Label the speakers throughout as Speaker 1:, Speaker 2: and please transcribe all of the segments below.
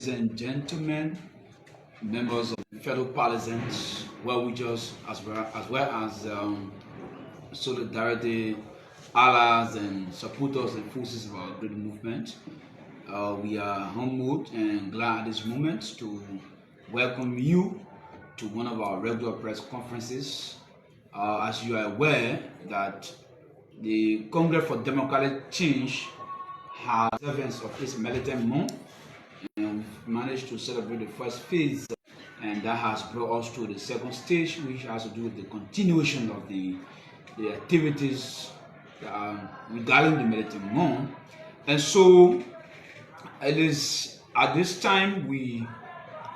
Speaker 1: Ladies and gentlemen, members of the fellow partisans, as well as solidarity allies and supporters and forces of our great movement. We are humbled and glad at this moment to welcome you to one of our regular press conferences. As you are aware that the Congress for Democratic Change has observance of its militant month, and we've managed to celebrate the first phase, and that has brought us to the second stage, which has to do with the continuation of the activities regarding the militant month. And so it is at this time we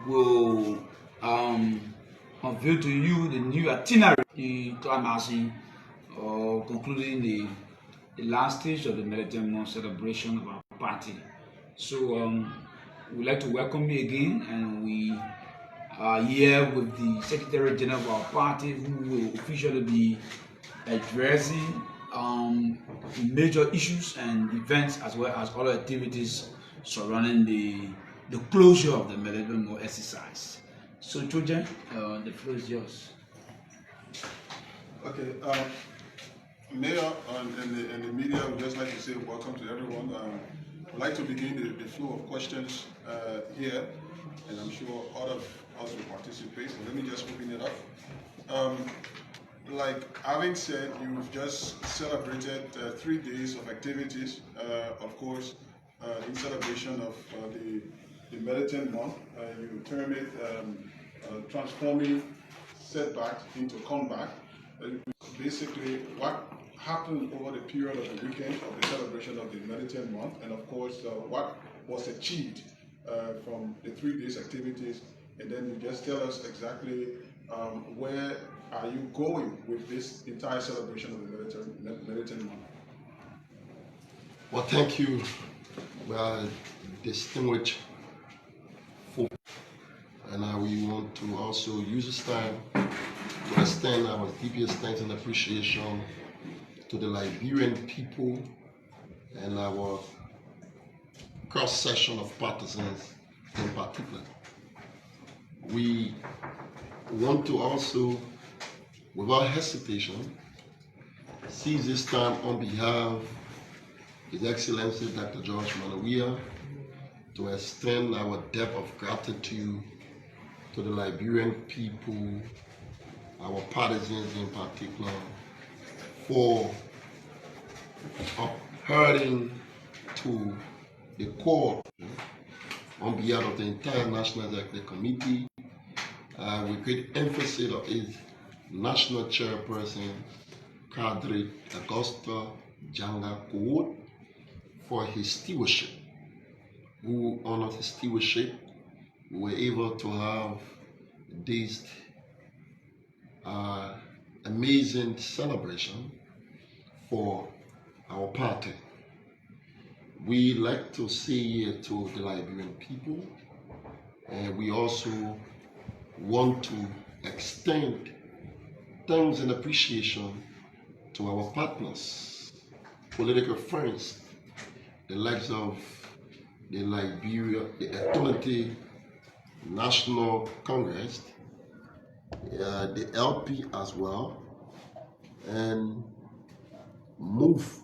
Speaker 1: will unveil to you the new itinerary, the climaxing or concluding the last stage of the militant month celebration of our party. So we'd like to welcome you again, and we are here with the Secretary General of our party, who will officially be addressing major issues and events, as well as other activities surrounding the closure of the militant month exercise. So, Trojan, the floor is yours.
Speaker 2: Okay, Mayor and the media would just like to say welcome to everyone. I'd like to begin the flow of questions here, and I'm sure all of us will participate. So let me just open it up. Like having said, you've just celebrated 3 days of activities, of course, in celebration of the militant month. You term it transforming setback into comeback. Basically, what happened over the period of the weekend of the celebration of the militant month, and of course, what was achieved from the 3 days activities, and then you just tell us exactly where are you going with this entire celebration of the militant month.
Speaker 3: Well, thank you, distinguished folks, and we want to also use this time to extend our deepest thanks and appreciation to the Liberian people and our cross-section of partisans in particular. We want to also, without hesitation, seize this time on behalf of His Excellency Dr. George Weah to extend our debt of gratitude to the Liberian people, our partisans in particular, for upholding to the core on behalf of the entire National Executive Committee, with great emphasis of its National Chairperson, Cadre Augusta Janga Kowood, for his stewardship. Who honors his stewardship, we were able to have this amazing celebration for our party. We like to say to the Liberian people, and we also want to extend thanks and appreciation to our partners, political friends, the likes of the Liberia, the Authority National Congress, the LP as well, and MOVE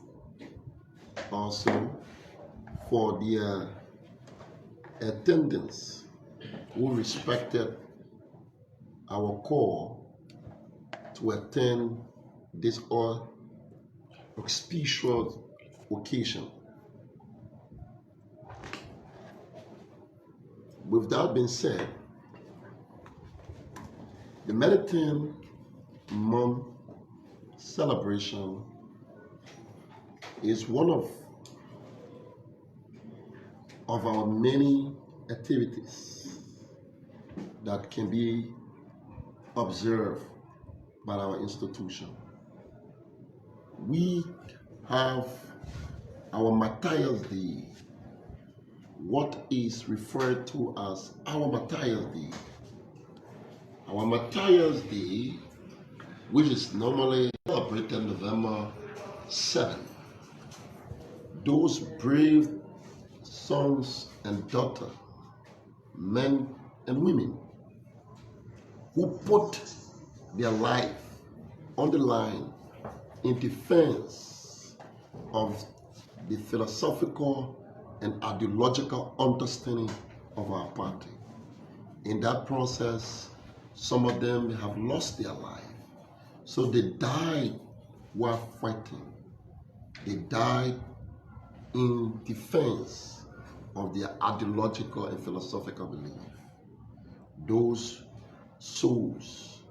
Speaker 3: also for their attendance, who respected our call to attend this auspicious occasion. With that being said, the militant month celebration is one of our many activities that can be observed by our institution. We have our Matthias Day, what is referred to as our Matthias Day. Our Matthias Day, which is normally celebrated November 7th. Those brave sons and daughters men and women who put their life on the line in defense of the philosophical and ideological understanding of our party. In that process, some of them have lost their life. So they died while fighting. They died in defense of their ideological and philosophical belief. Those souls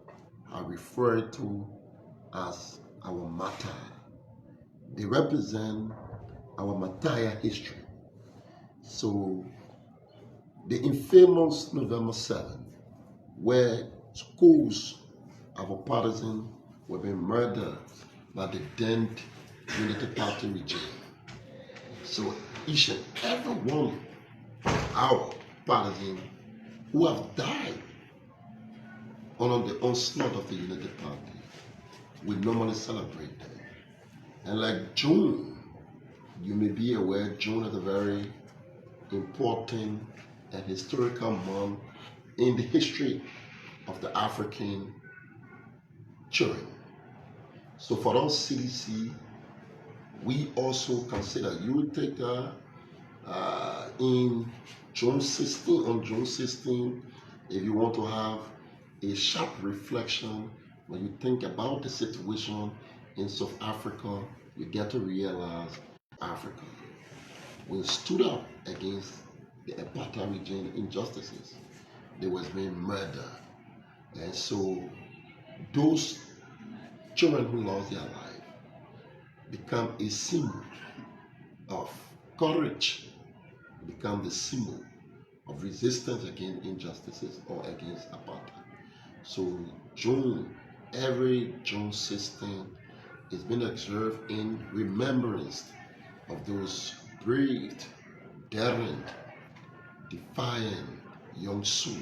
Speaker 3: are referred to as our martyr. They represent our martyr history. So the infamous November 7th, where schools of our partisans were being murdered by the then Unity Party regime. So each and every one of our partisans who have died under the onslaught of the Unity Party, we normally celebrate them. And like June, you may be aware, June is a very important and historical month in the history of the African children. So for us CDC, we also consider you take in June 16, on June 16, if you want to have a sharp reflection when you think about the situation in South Africa, you get to realize Africa. We stood up against the apartheid regime injustices. There was being murder. And so those children who lost their life become a symbol of courage, become the symbol of resistance against injustices or against apartheid. So June, every June 16 is being observed in remembrance of those brave, daring, defiant young souls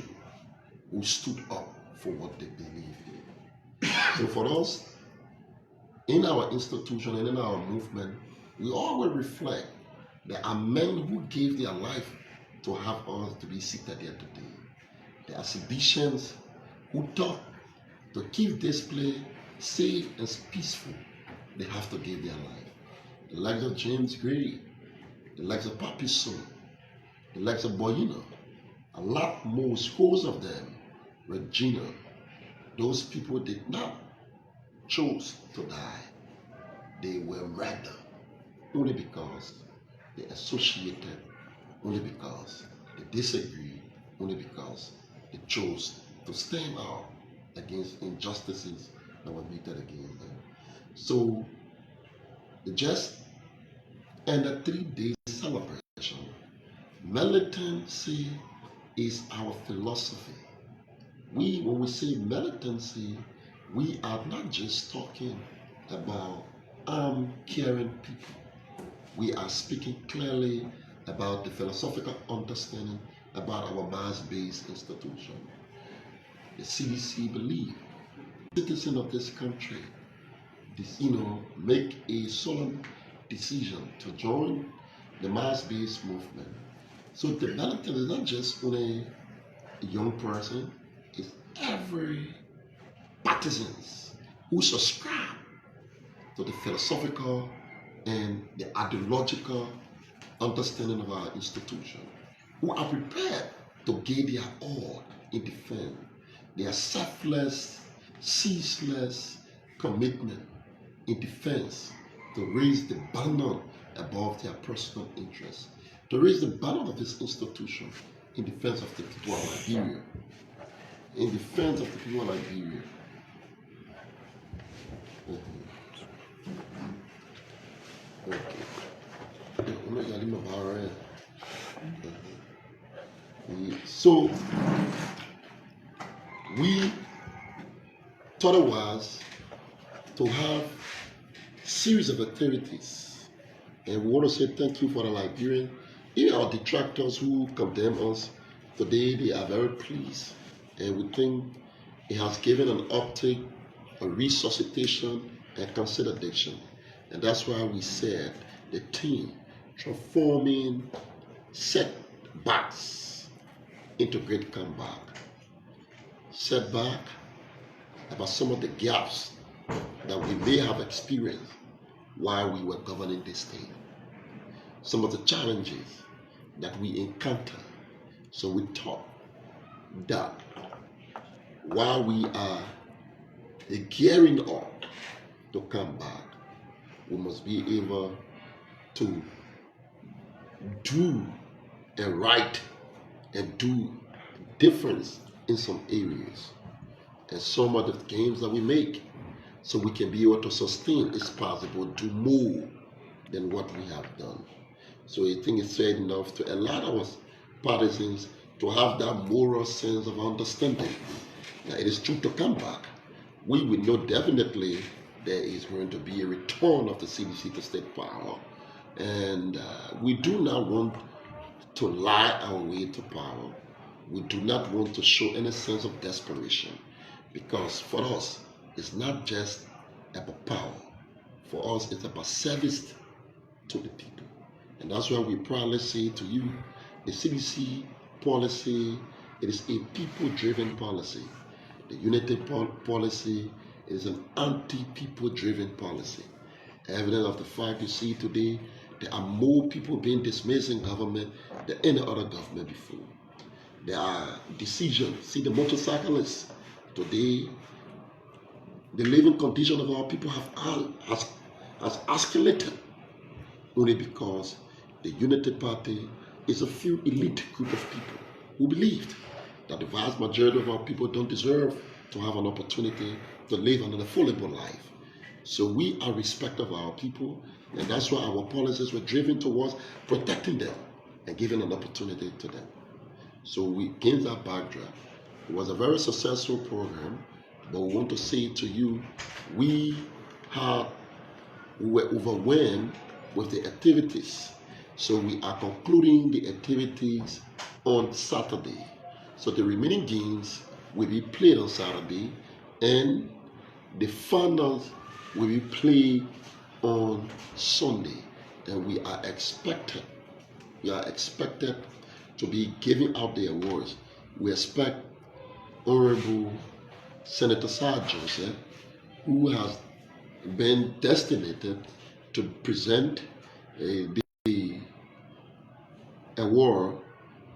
Speaker 3: who stood up for what they believe in. So for us, in our institution and in our movement, we always reflect there are men who gave their life to have us to be seated here today. There are civilians who thought to keep this place safe and peaceful, they have to give their life. The likes of James Gray, the likes of Papi Son, the likes of Boyina, a lot more, scores of them, Regina. Those people did not choose to die. They were murdered only because they associated, only because they disagreed, only because they chose to stand out against injustices that were meted against them. So they just ended 3 days celebration. Militancy is our philosophy. When we say militancy, we are not just talking about caring people. We are speaking clearly about the philosophical understanding about our mass-based institution. The CDC believe citizens of this country, make a solemn decision to join the mass-based movement. So the militant is not just only a young person, it's every partisans who subscribe to the philosophical and the ideological understanding of our institution, who are prepared to give their all in defense, their selfless, ceaseless commitment in defense to raise the banner above their personal interests, to raise the banner of this institution in defense of the people of Liberia, in defense of the people of Liberia. So we thought it was to have a series of activities, and we want to say thank you for the Liberian, even our detractors who condemn us today. They are very pleased, and we think it has given an uptake, a resuscitation, and consolidation. And that's why we said the theme, transforming setbacks integrate comeback, setback, about some of the gaps that we may have experienced while we were governing the state, some of the challenges that we encounter. So we thought that while we are gearing up to come back, we must be able to do and right and do difference in some areas and some of the gains that we make, so we can be able to sustain, it's possible, do more than what we have done. So I think it's fair enough to allow us partisans to have that moral sense of understanding that it is true to come back. We will know definitely there is going to be a return of the CDC to state power, and we do not want to lie our way to power. We do not want to show any sense of desperation, because for us, it's not just about power. For us, it's about service to the people. And that's why we proudly say to you, the CDC policy, it is a people-driven policy. The unity policy is an anti-people driven policy. Evidence of the fact you see today, there are more people being dismissed in government than any other government before. There are decisions. See the motorcyclists today, the living condition of our people has escalated only because the Unity Party is a few elite group of people who believed that the vast majority of our people don't deserve to have an opportunity to live an affordable life. So we are respectful of our people, and that's why our policies were driven towards protecting them and giving an opportunity to them. So we gained that backdrop. It was a very successful program, but we want to say to you, we were overwhelmed with the activities. So we are concluding the activities on Saturday. So the remaining games will be played on Saturday, and the finals will be played on Sunday. And we are expected to be giving out the awards. We expect Honorable Senator Sir Joseph, who has been designated to present the award,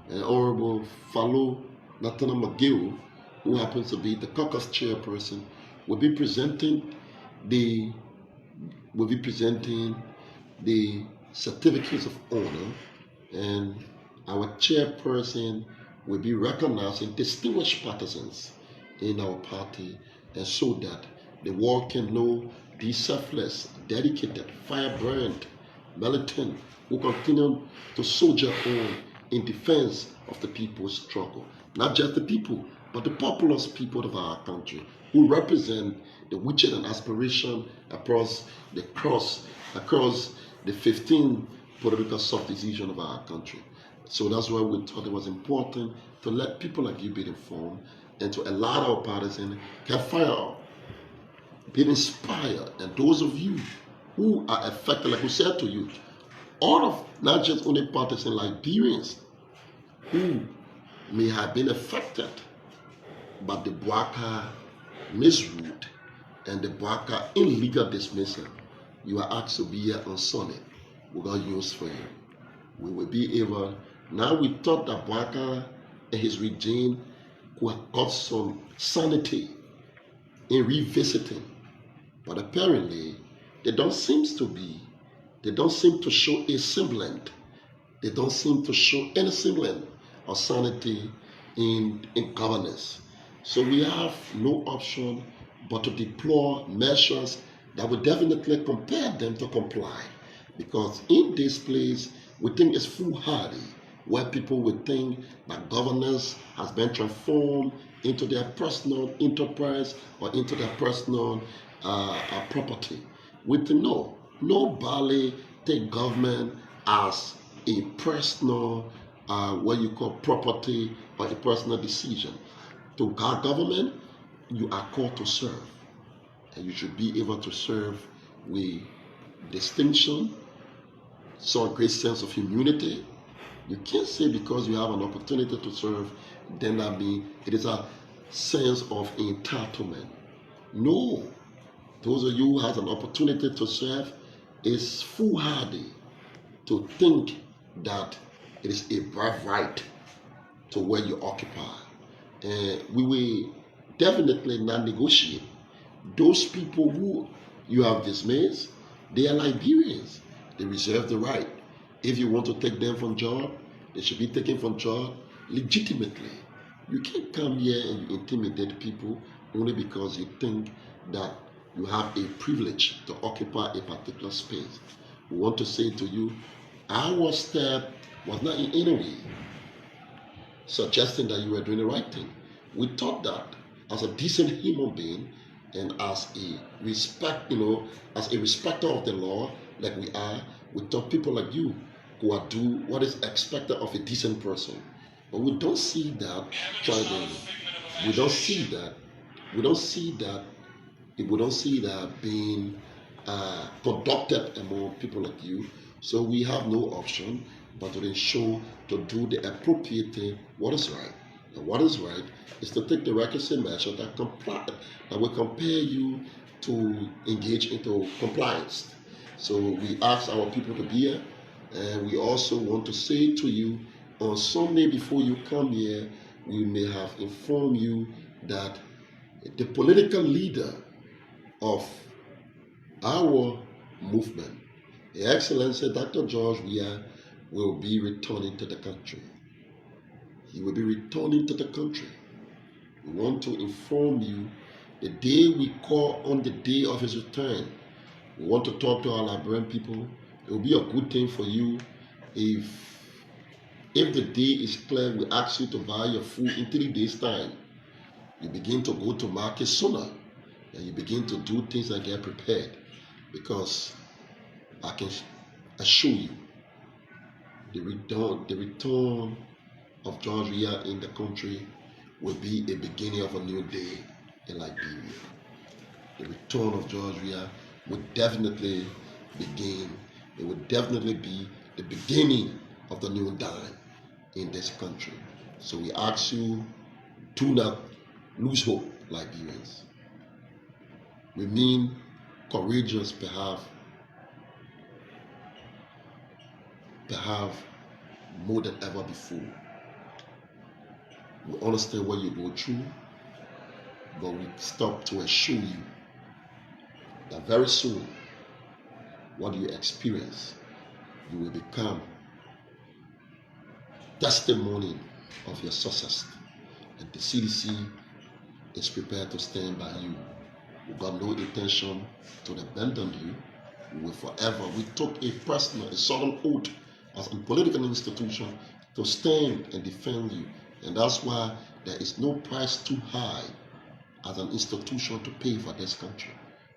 Speaker 3: and Honorable Fallow Nathaniel McGill, who happens to be the caucus chairperson, will be presenting the certificates of honor, and our chairperson will be recognizing distinguished partisans in our party, and so that the world can know these selfless, dedicated, firebrand militant who continue to soldier on in defense of the people's struggle. Not just the people, but the populous people of our country who represent the wishes and aspiration across the 15 political subdivisions of our country. So that's why we thought it was important to let people like you be informed and to allow our partisans can fire up, be inspired, and those of you who are affected, like we said to you, all of not just only partisan Liberians who may have been affected by the Bwaka misroute and the Bwaka illegal dismissal, you are asked to be here on Sunday. We're going to use for you. We will be able. Now we thought that Bwaka and his regime could have got some sanity in revisiting, but apparently they don't seem to show a semblance. They don't seem to show any semblance of sanity in governance. So we have no option but to deploy measures that will definitely compel them to comply. Because in this place, we think it's foolhardy, where people would think that governance has been transformed into their personal enterprise or into their personal property. We think no, nobody take government as a personal, what you call property or a personal decision. To guard government, you are called to serve, and you should be able to serve with distinction, some great sense of humility, You can't say because you have an opportunity to serve, then that means it is a sense of entitlement. No. Those of you who has an opportunity to serve is foolhardy to think that it is a birthright to where you occupy. We will definitely not negotiate. Those people who you have dismissed, they are Liberians. They reserve the right. If you want to take them from job, they should be taken from job legitimately. You can't come here and intimidate people only because you think that you have a privilege to occupy a particular space. We want to say to you, our step was not in any way suggesting that you were doing the right thing. We thought that as a decent human being and as a as a respecter of the law, like we are, we thought people like you who are do what is expected of a decent person. But we don't see that we don't see that we don't see that we don't see that being conducted among people like you. So we have no option but to ensure to do the appropriate thing, what is right. And what is right is to take the requisite measure that will compel you to engage into compliance. So we ask our people to be here, and we also want to say to you, on Sunday before you come here, we may have informed you that the political leader of our movement, His Excellency Dr. George Weah, will be returning to the country. He will be returning to the country. We want to inform you the day we call on the day of his return. We want to talk to our Liberian people. It will be a good thing for you if the day is clear. We ask you to buy your food in 3 days' time. You begin to go to market sooner and you begin to do things and get prepared, because I can assure you the return of George Weah in the country will be a beginning of a new day in Liberia. The return of George Weah will definitely begin. It will definitely be the beginning of the new dawn in this country. So we ask you, do not lose hope, Liberians. Remain courageous, perhaps more than ever before. We understand what you go through, but we stop to assure you that very soon, what you experience, you will become testimony of your success. And the CDC is prepared to stand by you. We've got no intention to abandon you. We will forever. We took a solemn oath as a political institution to stand and defend you. And that's why there is no price too high as an institution to pay for this country.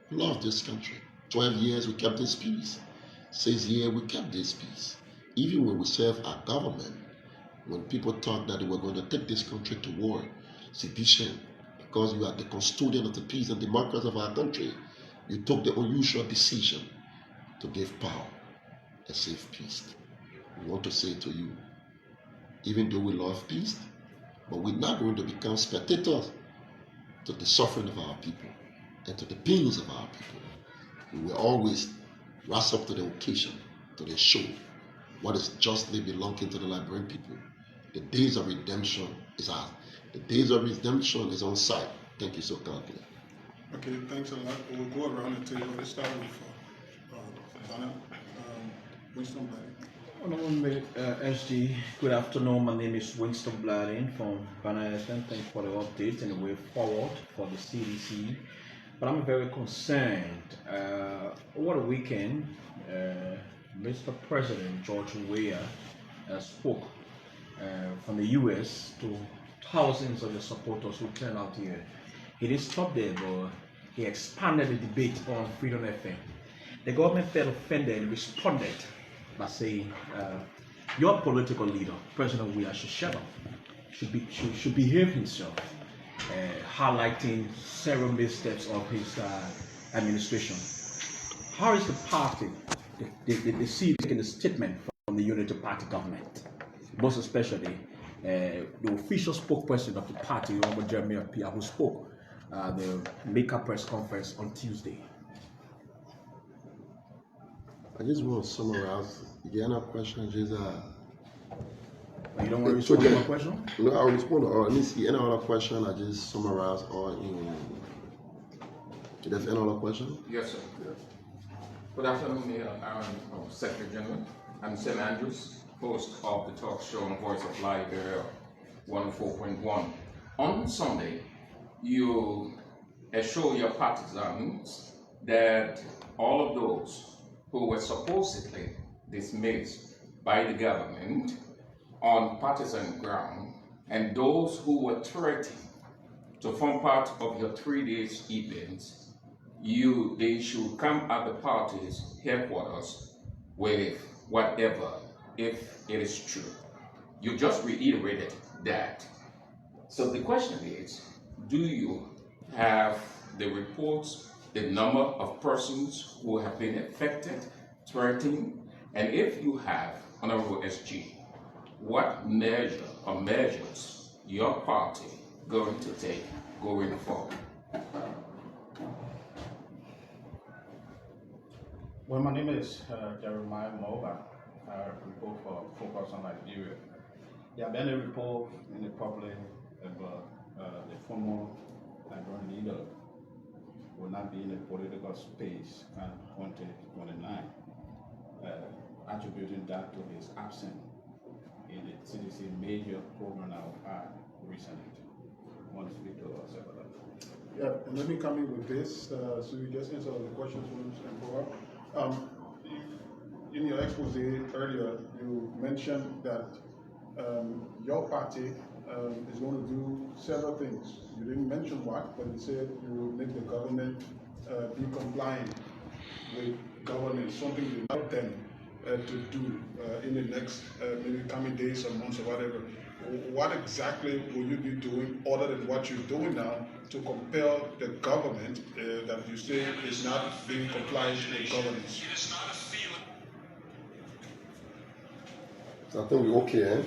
Speaker 3: We love this country. 12 years we kept this peace. 6 years we kept this peace. Even when we serve our government, when people thought that they were going to take this country to war, sedition, because you are the custodian of the peace and democracy of our country, you took the unusual decision to give power and save peace. We want to say to you, even though we love peace, but we're not going to become spectators to the suffering of our people and to the pains of our people. We will always rise up to the occasion, to the show what is justly belonging to the Liberian people. The days of redemption is ours. The days of redemption is on site. Thank you so kindly.
Speaker 2: Okay, thanks a lot. We'll go around the table. Let's start with Donna. Winston Blading.
Speaker 4: Honorable SG, good afternoon. My name is Winston Blading from Piah. Thank you for the update and the way forward for the CDC. But I'm very concerned. Over the weekend, Mr. President George Weah spoke from the U.S. to thousands of the supporters who turned out here. He didn't stop there, but he expanded the debate on Freedom FM. The government felt offended and responded by saying, your political leader, President Weah, should shut up, should behave himself, highlighting several missteps of his administration. How is the party, the CDC, taking a statement from the Unity Party government? most especially the official spokesperson of the party, Honorable Jeremiah Piah, who spoke at the Maker press conference on Tuesday.
Speaker 3: I just want to summarize. The other question is,
Speaker 4: You don't want to respond to my question?
Speaker 3: No, I'll respond. Or let me see any other question. I just summarize. Or in. If there's any other question?
Speaker 5: Yes, sir. Good afternoon, Mayor Aaron, Secretary General. I'm St. Andrews, host of the talk show on Voice of Liberia 104.1. On Sunday, you assure your partisans that all of those who were supposedly dismissed by the government on partisan ground and those who were threatened to form part of your 3 days events, they should come at the party's headquarters with whatever, if it is true. You just reiterated that. So the question is, do you have the reports, the number of persons who have been affected, threatened, and if you have, Honorable SG, what measure or measures your party going to take going forward?
Speaker 6: Well, my name is Jeremiah Moba. I report for Focus on Liberia. There have been a report in the public about the former Liberian leader will not be in the political space in 2029, attributing that to his absence in the CDC major program I've had recently. I want to speak to us about that.
Speaker 2: Yeah, and let me come in with this, so you just answer the questions and go up. In your expose earlier, you mentioned that your party is going to do several things. You didn't mention what, but you said you will make the government be compliant with governance, something you help them to do in the next maybe coming days or months or whatever. What exactly will you be doing other than what you're doing now to compel the government that you say is not being compliant with governance?
Speaker 3: I think we're okay, eh?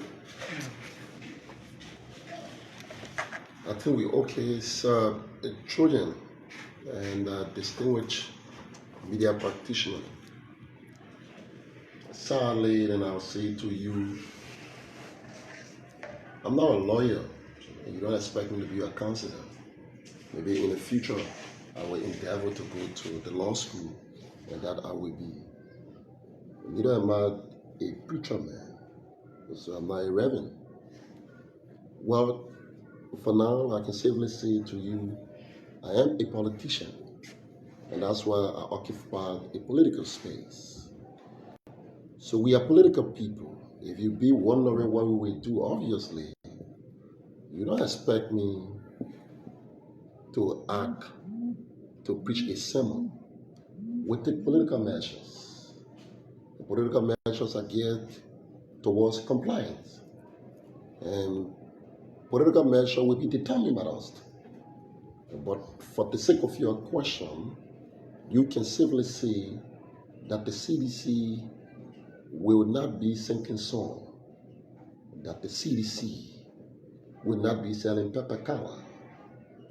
Speaker 3: I think we're okay. It's a Trojan and a distinguished media practitioner. Sadly, and I'll say to you, I'm not a lawyer. You don't expect me to be a counselor. Maybe in the future, I will endeavor to go to the law school, and that I will be. Neither am I a preacher man. So I'm not a reverend. Well, for now, I can safely say to you, I am a politician, and that's why I occupy a political space. So we are political people. If you be wondering what we will do, obviously, you don't expect me to preach a sermon. We take political measures. The political measures are geared towards compliance. And political measure will be determined by us. But for the sake of your question, you can safely say that the CDC will not be sinking sand, that the CDC will not be selling pepper color,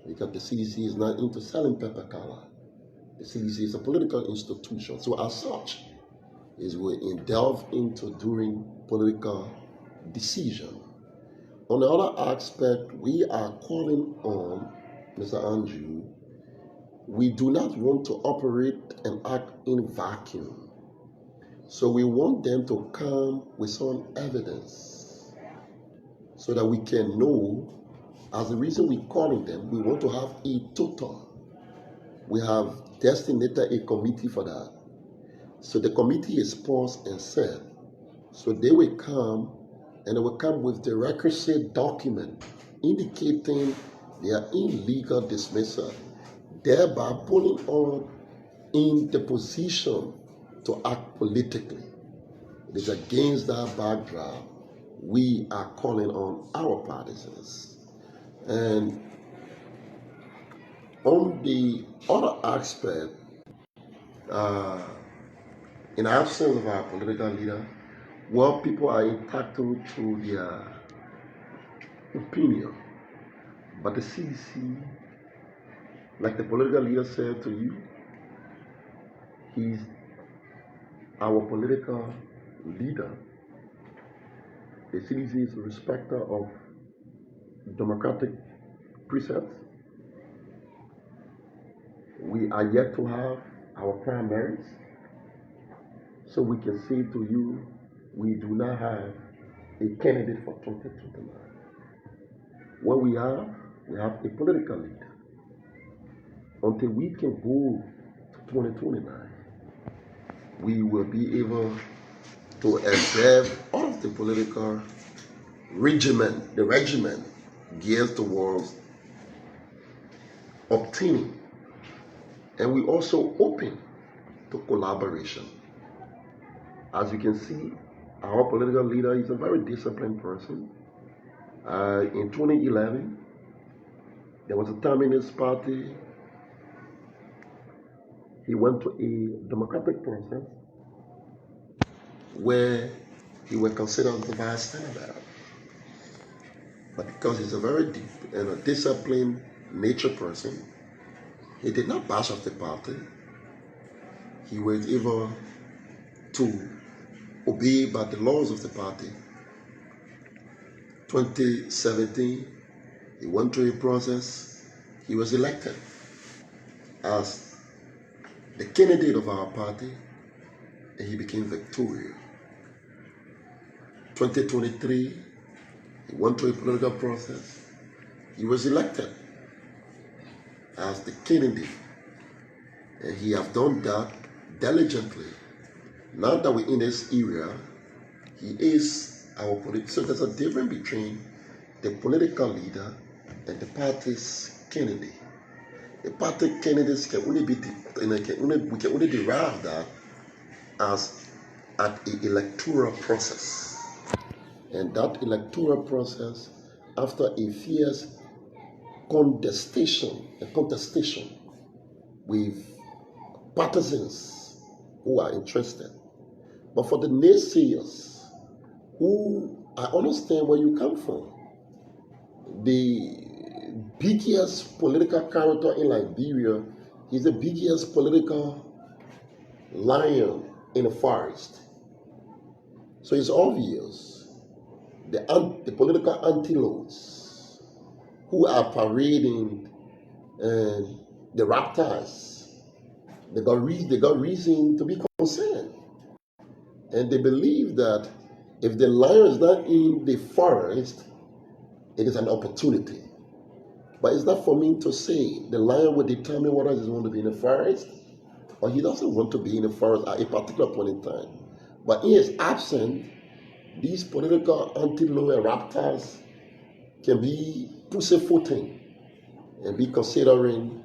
Speaker 3: because the CDC is not into selling pepper color. The CDC is a political institution. So as such, is we delve into doing political decision. On the other aspect, we are calling on Mr. Andrew. We do not want to operate and act in vacuum. So we want them to come with some evidence so that we can know, as the reason we're calling them, we want to have a total. We have designated a committee for that. So the committee is paused and set. So they will come and they will come with the requisite document indicating their illegal dismissal, thereby pulling on in the position to act politically. It is against that backdrop we are calling on our partisans. And on the other aspect, in absence of our political leader, Well, people are entitled to their opinion, but the CDC, like the political leader said to you, he's our political leader. The CDC is a respecter of democratic precepts. We are yet to have our primaries, so we can say to you, we do not have a candidate for 2029. What we have a political leader. Until we can go to 2029, we will be able to observe all of the political regimen, the regimen geared towards obtaining. And we also open to collaboration. As you can see, our political leader is a very disciplined person. In 2011, there was a time in his party, he went to a democratic process where he was considered the vice standard. But because he's a very deep and a disciplined nature person, he did not bash off the party. He was able to obey by the laws of the party. 2017, he went through a process. He was elected as the candidate of our party, and he became victorious. 2023, he went through a political process. He was elected as the candidate, and he has done that diligently. Now that we're in this area, he is our political. So there's a difference between the political leader and the party's candidate. The party candidates can only be we can only derive that as at an electoral process, and that electoral process, after a fierce contestation with partisans who are interested. But for the naysayers, who I understand where you come from, the biggest political character in Liberia is the biggest political lion in the forest. So it's obvious the political antelopes who are parading the raptors, they got reason to be concerned. And they believe that if the lion is not in the forest, it is an opportunity. But it's not for me to say the lion will determine whether he wants to be in the forest or he doesn't want to be in the forest at a particular point in time. But in his absence, these political antelope and raptors can be pussyfooting and be considering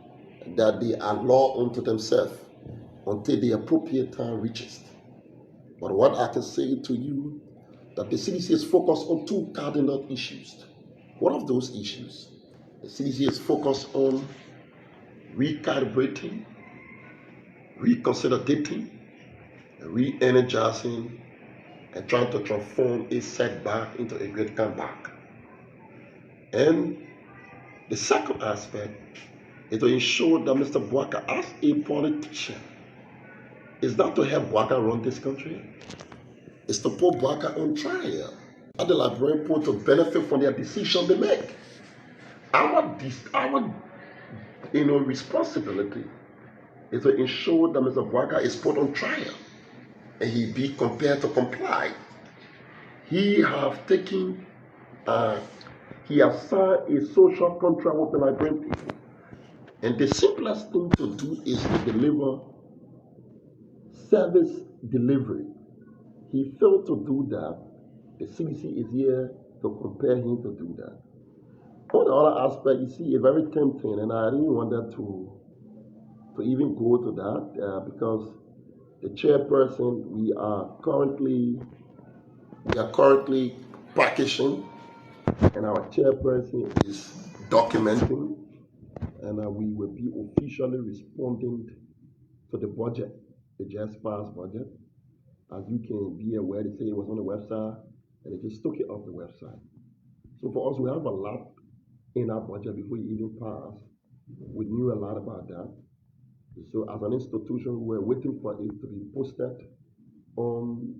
Speaker 3: that they are law unto themselves until the appropriate time reaches. But what I can say to you, that the CDC is focused on two cardinal issues. One of those issues, the CDC is focused on recalibrating, reconsiderating, re-energizing, and trying to transform a setback into a great comeback. And the second aspect is to ensure that Mr. Bouaka, as a politician, is not to help Bouaka run this country. It's to put Bouaka on trial at the Liberian point to benefit from their decision they make. Our responsibility is to ensure that Mr. Bouaka is put on trial and he be compelled to comply. He has signed a social contract with the Liberian people. And the simplest thing to do is to deliver service delivery. He failed to do that. The CDC is here to compel him to do that. On the other aspect, you see, it's very tempting, and I didn't want that to even go to that because the chairperson, we are currently packaging, and our chairperson is documenting, and we will be officially responding to the budget, the just passed budget. As you can be aware, they say it was on the website and they just took it off the website. So for us, we have a lot in our budget before it even passed. We knew a lot about that. So as an institution, we're waiting for it to be posted on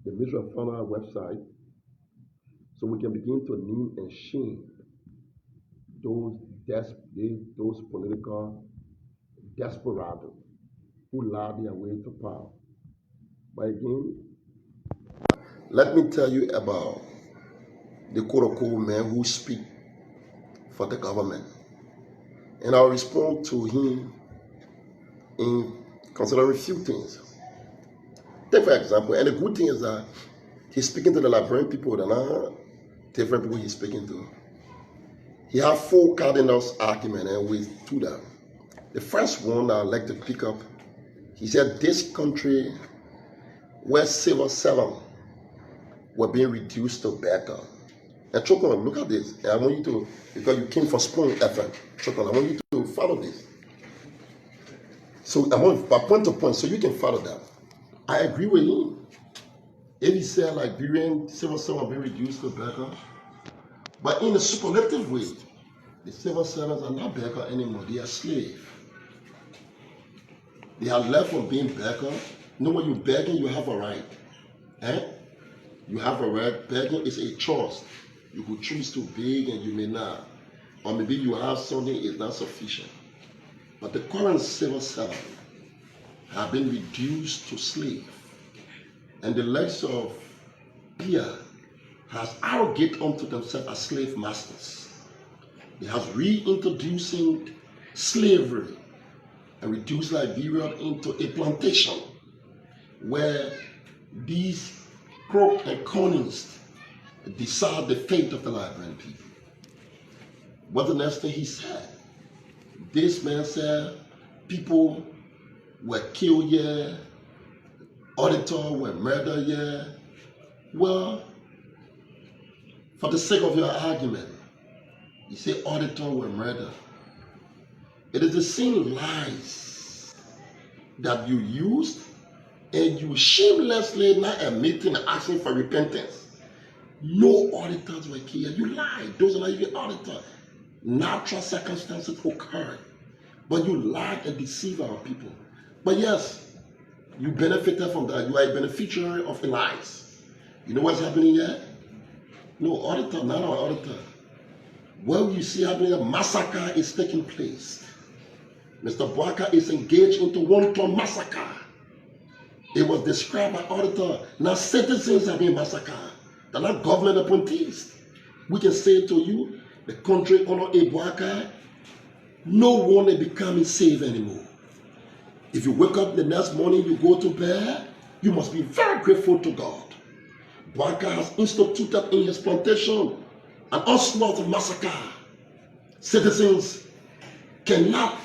Speaker 3: the Ministry of Finance website so we can begin to name and shame those political desperados who lie their way to power. But again, let me tell you about the quote-unquote man who speak for the government. And I'll respond to him in considering a few things. Take for example, and the good thing is that he's speaking to the Liberian people that are different people he's speaking to. He has 4 cardinal arguments and we do that. The first one I'd like to pick up, he said this country where civil servants were being reduced to beggar. And Chokon, look at this. And I want you to, because you came for Spoon FM, Chokon, I want you to follow this. So I want point to point so you can follow that. I agree with him. If he said Liberian civil servants being reduced to beggar, but in a superlative way, the civil servants are not beggar anymore, they are slaves. They are left from being beggar. You know, when you're begging, you have a right. You have a right. Begging is a choice. You could choose to beg and you may not. Or maybe you have something is not sufficient. But the current civil servants have been reduced to slave. And the likes of Piah has arrogated unto themselves as slave masters. They have reintroducing slavery and reduced Liberia into a plantation where these crook and colonists decide the fate of the Liberian people. What's the next thing he said? This man said people were killed here, auditors were murdered here. Well, for the sake of your argument, you say auditors were murdered. It is the same lies that you used and you shamelessly not admitting and asking for repentance. No auditors were killed. You lied. Those are not even auditors. Natural circumstances occurred. But you lied and deceived our people. But yes, you benefited from that. You are a beneficiary of the lies. You know what's happening here? No auditor, not our auditor. Well, you see happening, a massacre is taking place. Mr. Bwaka is engaged into one-ton massacre. It was described by auditor. Now citizens are being massacred. They're not government appointees. We can say to you, the country under Bwaka, no one is becoming safe anymore. If you wake up the next morning, you go to bed, you must be very grateful to God. Bwaka has instituted in his plantation an onslaught of massacre. Citizens cannot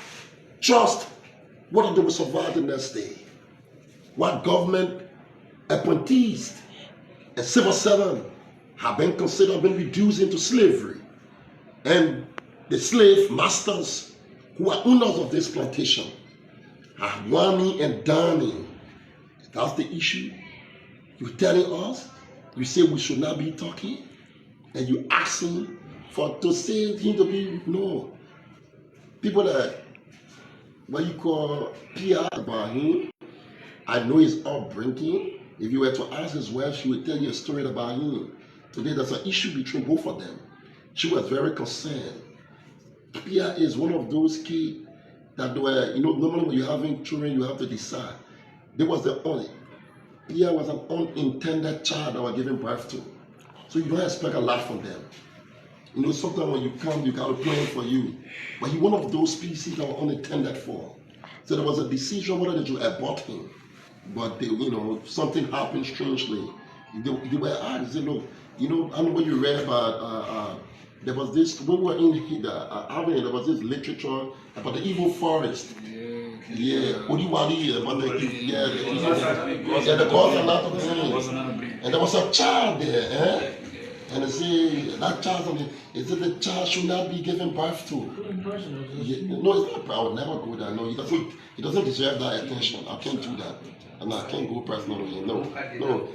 Speaker 3: trust whether they will survive the next day. What government appointees and civil servants have been considered being reduced into slavery. And the slave masters who are owners of this plantation are whining and dining. That's the issue. You're telling us, you say we should not be talking, and you asking for to say him to be no. People that what you call Piah about him, I know his upbringing. If you were to ask his wife, she would tell you a story about him. Today there's an issue between both of them. She was very concerned. Piah is one of those kids that were, normally when you're having children, you have to decide. There was the only. Piah was an unintended child that was given birth to. So you don't expect a lot from them. Sometimes when you come, you got a plan for you. But he's one of those species that were unintended for. So there was a decision whether they should abort him. But they, something happened strangely. They were asked, they said, look, I know when you read about, there was this, when we were in there was this literature about the evil forest. Yeah, Odiwadi, about the the gods are not green. And there was a child there, And they say that child, is it the child should not be given birth to? Yeah, no, it's not. I would never go there. No, he doesn't deserve that attention. I can't do that. And I can't go personally. No,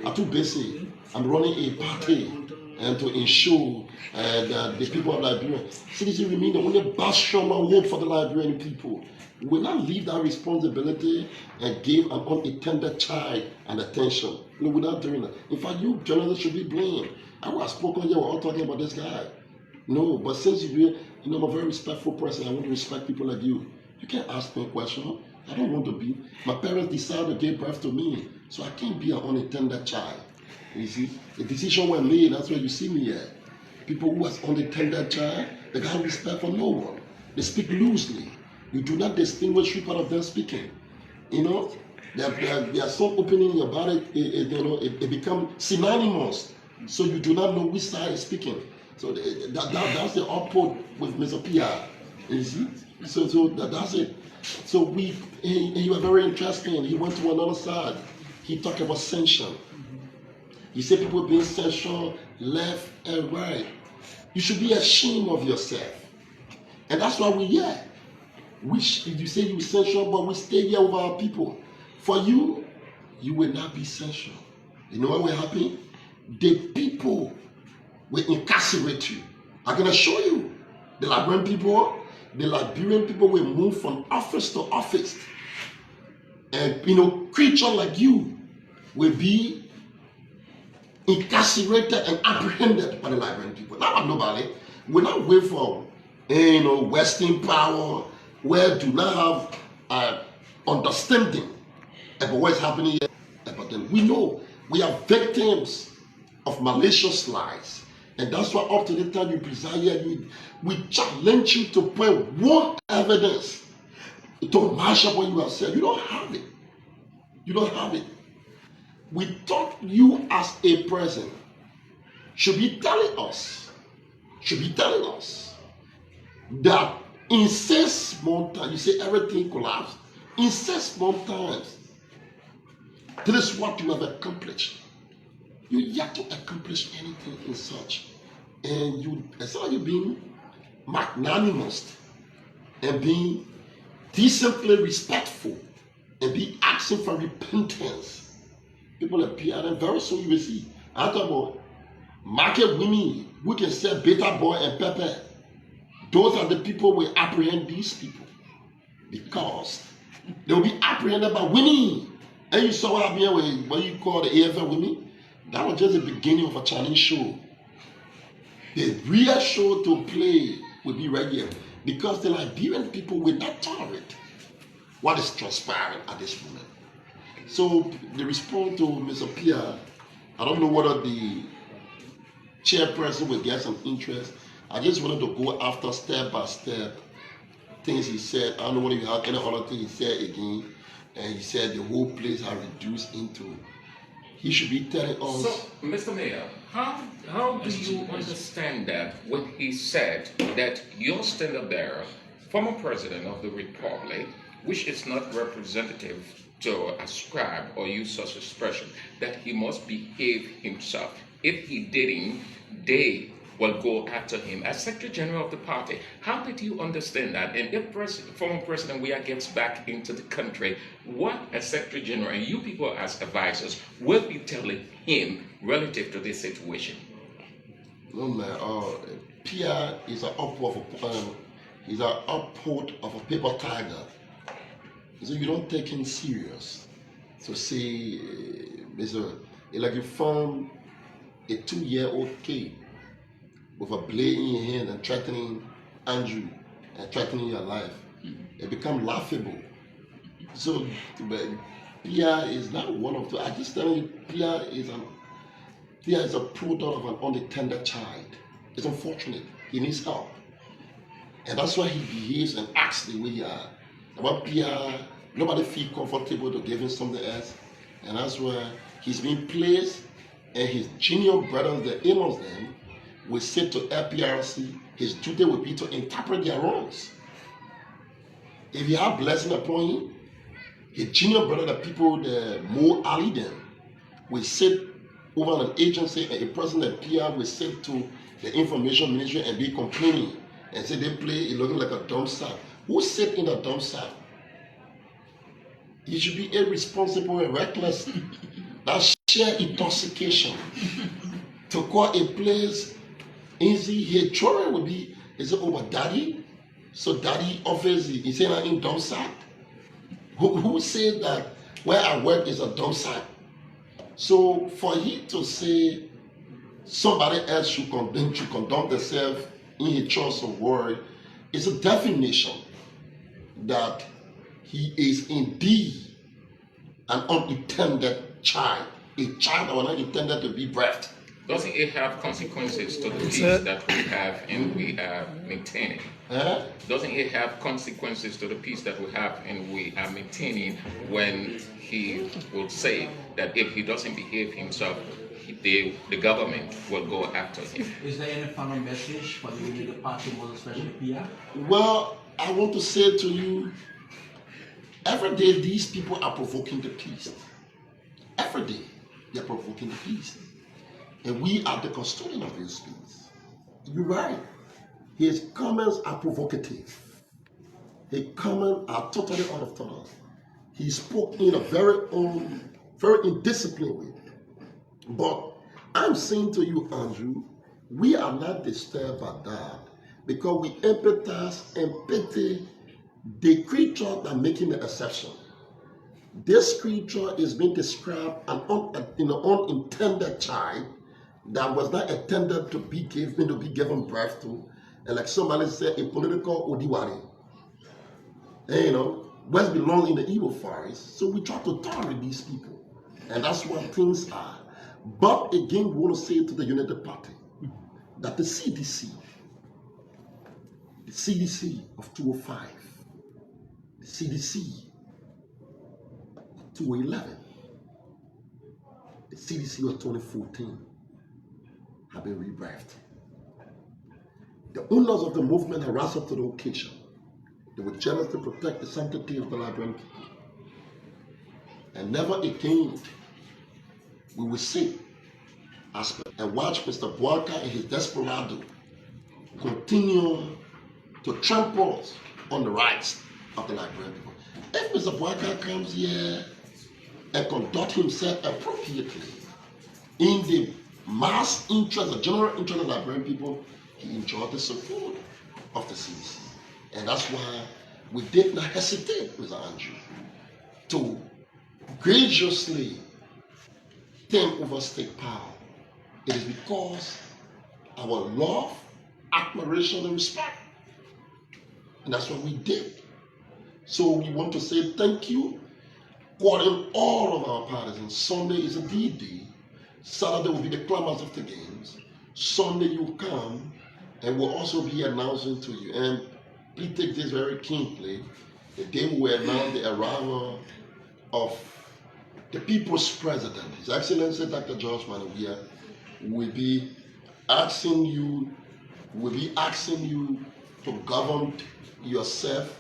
Speaker 3: I'm too busy. I'm running a party and to ensure that the people of Liberia, CDC remain the only bastion of hope for the Liberian people. We will not leave that responsibility and give an unattended child an attention. No, we're not doing that. In fact, you journalists should be blamed. I was spoken here, we're all talking about this guy. No, but since I'm a very respectful person, I want to respect people like you. You can't ask me a question. I don't want to be. My parents decided to give birth to me, so I can't be an unattended child. You see, the decision was made, that's why you see me here. People who has unattended child, they got respect for no one. They speak loosely. You do not distinguish people of them speaking. You know, there are some opening about it, it becomes synonymous. So you do not know which side is speaking. So that's the output with Mr. Piah. You see? So that's it. So he was very interesting. He went to another side. He talked about censure. He said people being censored left and right. You should be ashamed of yourself. And that's why we're here. You say you censure, but we stay here with our people. For you, you will not be censored. You know what will happen? The people will incarcerate you. I'm going to show you. The Liberian people will move from office to office. And, creatures like you will be incarcerated and apprehended by the Liberian people. Not nobody. We're not wait for, Western power where do not have understanding about what's happening here. But then we know we are victims of malicious lies. And that's why up to the time you preside here, we challenge you to point one evidence to match up what you have said. You don't have it. You don't have it. We thought you as a person should be telling us that in 6 months time, you say everything collapsed. In 6 months times, this is what you have accomplished. You yet to accomplish anything in such. And as long as you being magnanimous and being decently respectful and be asking for repentance, people appear, and very soon you will see. I talk about market women who can sell beta boy and pepper. Those are the people who will apprehend these people because they will be apprehended by women. And you saw what happened here with what you call the AFL women. That was just the beginning of a Chinese show. The real show to play will be right here because the Liberian people will not tolerate what is transpiring at this moment. So the response to Mr. Piah, I don't know whether the chairperson will get some interest. I just wanted to go after step by step things he said. I don't know whether you have any other thing he said again. And he said the whole place has reduced into. He should be telling us.
Speaker 5: So, Mr. Mayor, how do you understand that when he said that your standard bearer, former president of the Republic, which is not representative to ascribe or use such expression, that he must behave himself? If he didn't, they will go after him. As Secretary General of the party, how did you understand that? And if former President Weah gets back into the country, what as Secretary General and you people as advisors will be telling him relative to this situation?
Speaker 3: No man, Piah is an upward of a paper tiger. So you don't take him serious. So say, like you found a 2-year-old kid with a blade in your hand and threatening Andrew and threatening your life. It becomes laughable. So Piah is not one of the. I just tell you, Piah is a product of an unattended child. It's unfortunate. He needs help. And that's why he behaves and acts the way he is. About Piah, nobody feels comfortable to give him something else. And that's why he's been placed, and his junior brothers, the Amos them, will say to LPRC, his duty will be to interpret their wrongs. If you have blessing upon him, his junior brother, the people, the more Ali them, will sit over an agency, and a person at Piah will sit to the information ministry and be complaining and say they play it looking like a dump sack. Who sit in a dump sack? You should be irresponsible and reckless. That's sheer intoxication. To call a place easy here, children would be, is it over daddy? So daddy offers, he said that in dump sack? Who said that where I work is a dump sack? So for him to say somebody else should conduct themselves in his choice of word is a definition that he is indeed an unintended child, a child that was not intended to be birthed.
Speaker 5: Doesn't it have consequences to the peace that we have and we are maintaining? Doesn't it have consequences to the peace that we have and we are maintaining when he will say that if he doesn't behave himself, the government will go after him?
Speaker 4: Is there any final message for the Unity Party, most especially Piah?
Speaker 3: Well, I want to say to you, every day these people are provoking the peace. Every day they are provoking the peace. And we are the custodian of this peace. You're right. His comments are provocative. His comments are totally out of turn. He spoke in a very indisciplined way. But I'm saying to you, Andrew, we are not disturbed by that because we empathize and pity the creature that making the exception. This creature is being described an unintended child that was not intended to be given birth to, and like somebody said, a political odiwari. And, West belongs in the evil forest, so we try to tolerate these people, and that's what things are. But again, we want to say to the United Party that the CDC of 2005, the CDC of 2011, the CDC of 2014 have been rebirthed. The owners of the movement have risen up to the occasion. They would jealously protect the sanctity of the Liberian people. And never again we will sit and watch Mr. Buaka and his desperado continue to trample on the rights of the Liberian people. If Mr. Buaka comes here and conduct himself appropriately in the mass interest, the general interest of the Liberian people, he enjoyed the support of the CDC. And that's why we did not hesitate, Mr. Andrew, to graciously take over state power. It is because our love, admiration, and respect. And that's what we did. So we want to say thank you, calling all of our partisans. Sunday is a D-Day. Saturday will be the climax of the games. Sunday you come, and we'll also be announcing to you. And please take this very keenly. The day we will announce the arrival of the people's president, His Excellency Dr. George Weah, will be asking you to govern yourself,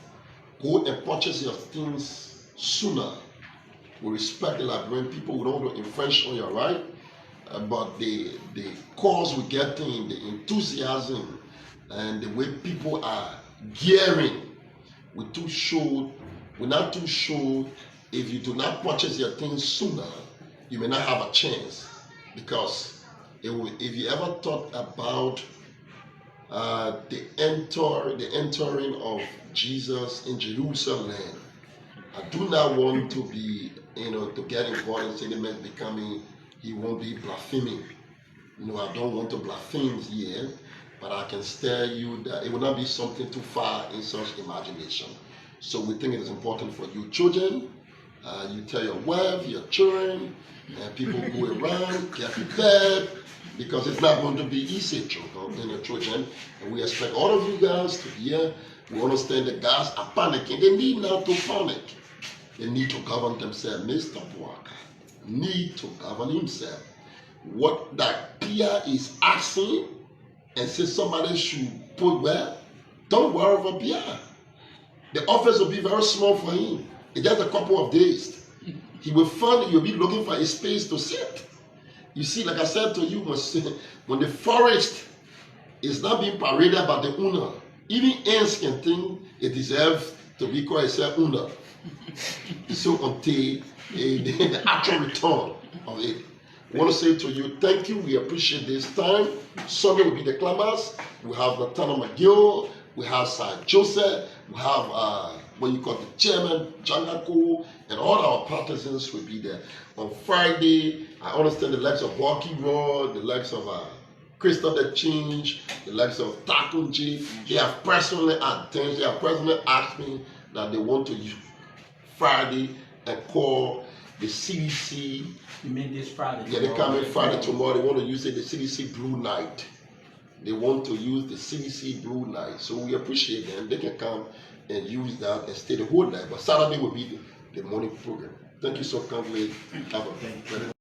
Speaker 3: go and purchase your things sooner. We respect the Liberian people. We don't want to infringe on your right, but the cause we're getting, the enthusiasm, and the way people are gearing, we're not too sure. If you do not purchase your things sooner, you may not have a chance, because if you ever thought about the entering of Jesus in Jerusalem, I do not want to be, to get involved in sentiments becoming, he won't be blaspheming. I don't want to blaspheme here, but I can tell you that it will not be something too far in such imagination. So we think it is important for you children, you tell your wife, your children, and people go around, get prepared, because it's not going to be easy, children. And we expect all of you guys to be here. We understand the guys are panicking. They need not to panic. They need to govern themselves. Mr. Buaka need to govern himself. What that Piah is asking, and say somebody should put where, don't worry about Piah. The office will be very small for him. It's just a couple of days. He will be looking for a space to sit. You see, like I said to you, when the forest is not being paraded by the owner, even ants can think it deserves to be called itself owner. So until the actual return of it. I want to say to you, thank you. We appreciate this time. Sunday will be the climax. We have Natana McGill. We have Sir Joseph. We have what you call the chairman, Jangako, and all our partisans will be there. On Friday, I understand the likes of Walkie Road, the likes of Crystal the Change, the likes of Takunji. They have personally asked me that they want to use Friday and call the CDC.
Speaker 7: You mean this Friday?
Speaker 3: Yeah, they come in Friday tomorrow. They want to use it, the CDC Blue Night. They want to use the CDC Blue Night. So we appreciate them. They can come and use that and stay the whole night. But Saturday will be the morning program. Thank you so kindly. Have a